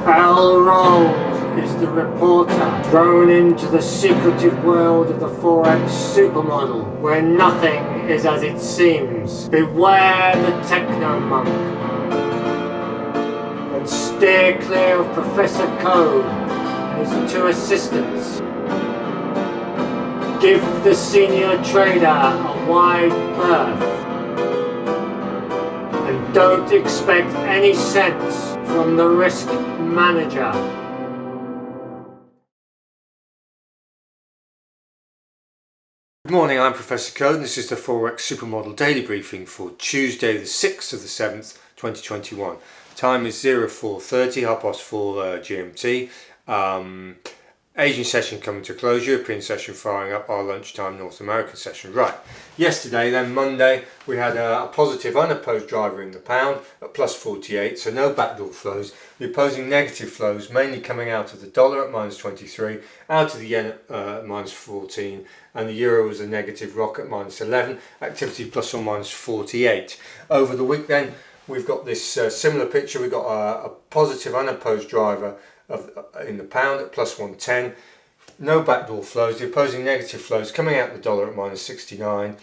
Bell rolls is the reporter thrown into the secretive world of the Forex Super Model, where nothing is as it seems. Beware the techno monk, and steer clear of Professor Code and his two assistants. Give the senior trader a wide berth, and don't expect any sense from the risk manager. Good morning, I'm Professor Code and this is the Forex Super Model daily briefing for Tuesday the 6th of the 7th, 2021. Time is 04:30, 4:30 GMT. Asian session coming to a close, European session firing up, our lunchtime North American session. Right, yesterday then, Monday, we had a positive unopposed driver in the pound at plus 48, so no backdoor flows. The opposing negative flows mainly coming out of the dollar at minus 23, out of the yen at minus 14, and the euro was a negative rock at minus 11, activity plus or minus 48. Over the week then, we've got this similar picture. We've got a positive unopposed driver in the pound at plus 110, no backdoor flows. The opposing negative flows coming out the dollar at minus 69,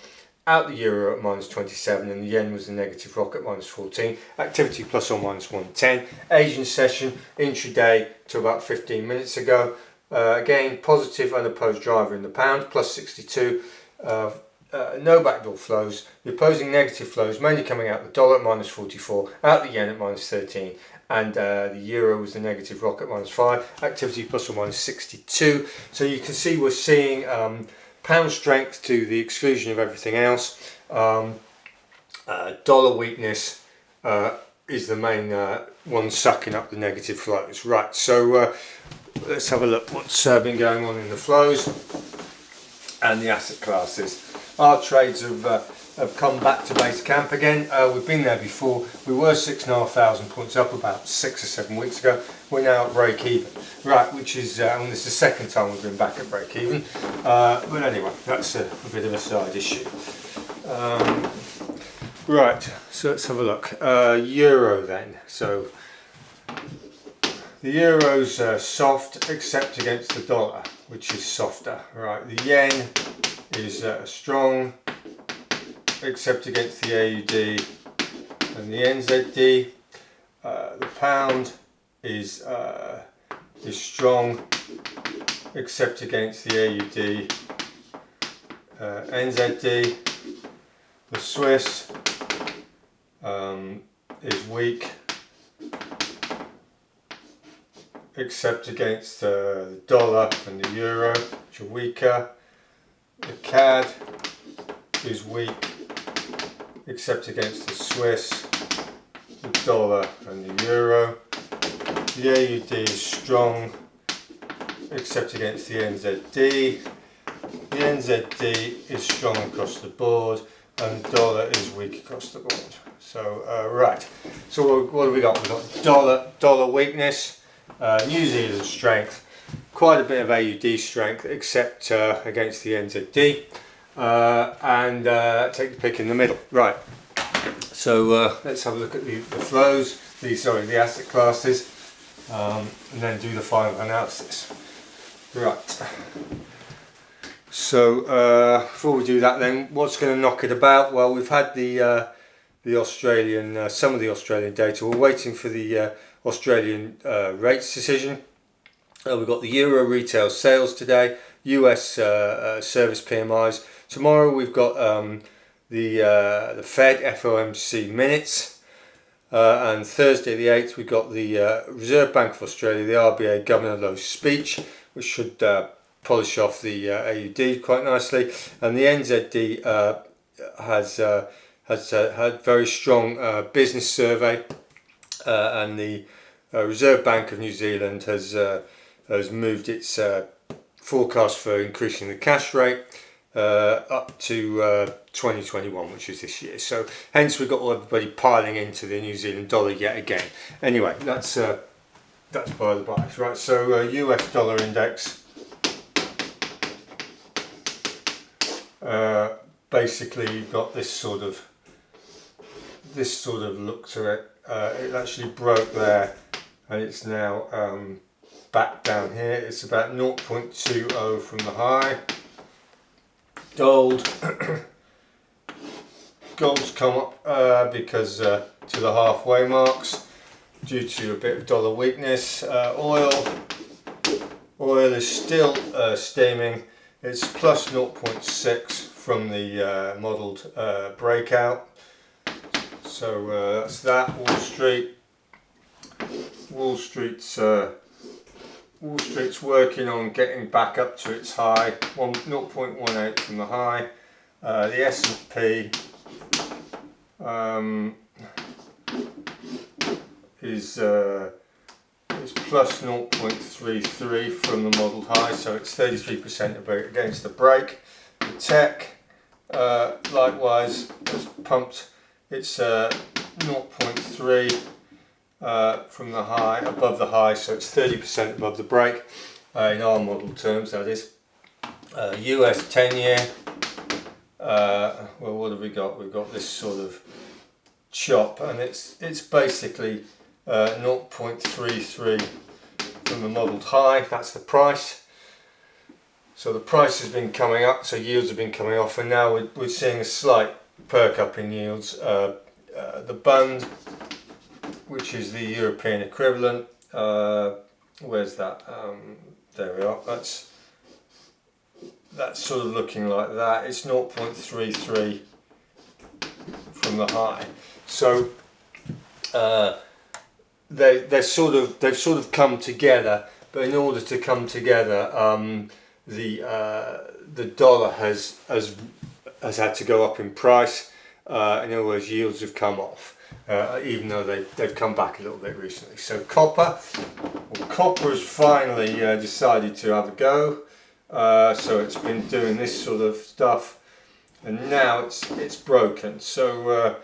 out the euro at minus 27, and the yen was the negative rock at minus 14, activity plus or minus 110. Asian session intraday to about 15 minutes ago, again positive unopposed driver in the pound plus 62, no backdoor flows. The opposing negative flows mainly coming out the dollar at minus 44, out the yen at minus 13, and the euro was the negative rock at minus 5, activity plus or minus 62. So you can see we're seeing pound strength to the exclusion of everything else. Dollar weakness is the main one sucking up the negative flows. Right, so let's have a look what's been going on in the flows and the asset classes. Our trades have come back to base camp again. We've been there before. We were 6,500 points up about 6 or 7 weeks ago. We're now at break even, right? Which is, and this is the second time we've been back at break even. But anyway, that's a bit of a side issue. Right, so let's have a look. Euro then. So the euro's soft except against the dollar, which is softer. Right, the yen is strong except against the AUD and the NZD. The pound is strong except against the AUD, NZD. The Swiss is weak except against the dollar and the euro, which are weaker. The CAD is weak except against the Swiss, the dollar and the euro. The AUD is strong except against the NZD. The NZD is strong across the board and the dollar is weak across the board. So right, so what have we got? We've got dollar weakness, New Zealand strength, quite a bit of AUD strength except against the NZD. And take the pick in the middle. Right, so let's have a look at the flows, the asset classes, and then do the final analysis. Right, so before we do that then, what's going to knock it about? Well, we've had the Australian, some of the Australian data. We're waiting for the Australian rates decision. We've got the Euro retail sales today, US service PMIs. Tomorrow we've got the Fed FOMC minutes, and Thursday the 8th we've got the Reserve Bank of Australia, the RBA Governor Lowe's speech, which should polish off the AUD quite nicely, and the NZD has had very strong business survey, and the Reserve Bank of New Zealand has moved its forecast for increasing the cash rate up to 2021, which is this year. So hence we've got everybody piling into the New Zealand dollar yet again. Anyway, that's by the by. Right, so US dollar index basically you've got this sort of look to it. It actually broke there and it's now back down here. It's about 0.20 from the high. Gold's come up because to the halfway marks due to a bit of dollar weakness. Oil is still steaming. It's plus 0.6 from the modelled breakout. So that's that. Wall Street's working on getting back up to its high, 0.18 from the high. The S&P is plus 0.33 from the modelled high, so it's 33% against the break. The tech likewise has pumped its 0.3 from the high, above the high, so it's 30% above the break in our model terms, that is. US 10-year, well, what have we got? We've got this sort of chop, and it's basically 0.33 from the modelled high. That's the price. So the price has been coming up, so yields have been coming off, and now we're seeing a slight perk up in yields. The bund, which is the European equivalent, where's that? There we are. That's sort of looking like that. It's 0.33 from the high. So they've sort of come together, but in order to come together, the dollar has had to go up in price. In other words, yields have come off, even though they've come back a little bit recently. So copper has finally decided to have a go. So it's been doing this sort of stuff, and now it's broken. So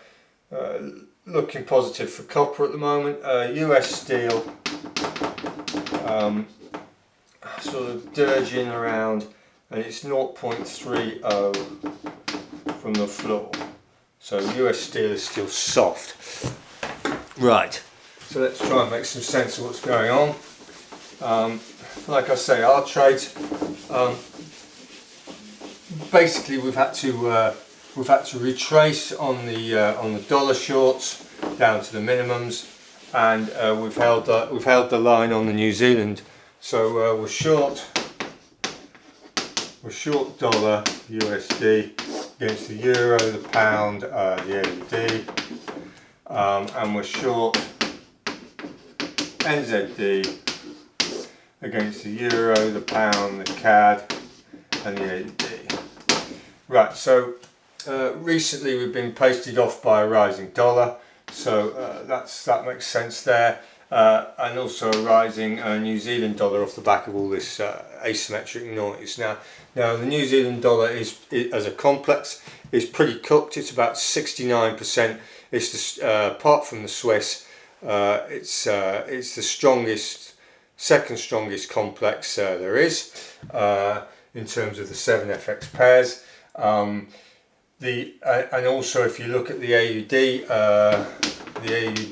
looking positive for copper at the moment. US steel sort of dirging around, and it's 0.30 from the floor. So US steel is still soft. Right, so let's try and make some sense of what's going on. Like I say, our trades, basically we've had to retrace on the dollar shorts down to the minimums, and we've held the line on the New Zealand. So we're short dollar USD against the euro, the pound, the AUD, and we're short NZD against the euro, the pound, the CAD, and the AUD. Right, so recently we've been pasted off by a rising dollar, so that makes sense there, and also a rising New Zealand dollar off the back of all this asymmetric noise. Now the New Zealand dollar is as a complex is pretty cooked. It's about 69%. It's apart from the Swiss, it's the second strongest complex there is in terms of the 7 FX pairs. And also if you look at the AUD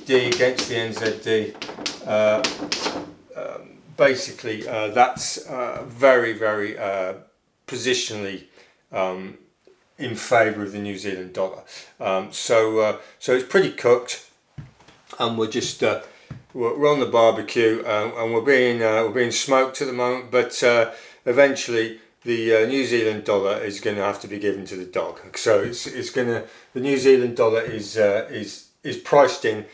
against the NZD, basically that's very positionally in favour of the New Zealand dollar. So it's pretty cooked, and we're just we're on the barbecue, and we're being smoked at the moment. But eventually, the New Zealand dollar is going to have to be given to the dog. So the New Zealand dollar is priced in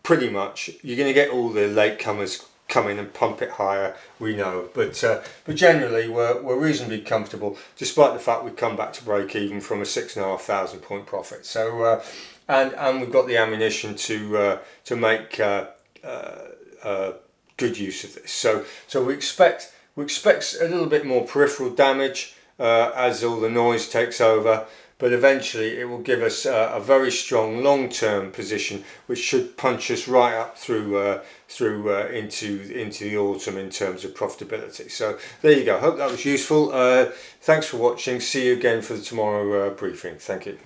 pretty much. You're going to get all the latecomers come in and pump it higher, we know, but generally we're reasonably comfortable, despite the fact we've come back to break even from a 6,500 point profit. So and we've got the ammunition to make good use of this. So we expect a little bit more peripheral damage as all the noise takes over, but eventually it will give us a very strong long-term position, which should punch us right up through into the autumn in terms of profitability. So there you go. Hope that was useful. Thanks for watching. See you again for the tomorrow briefing. Thank you.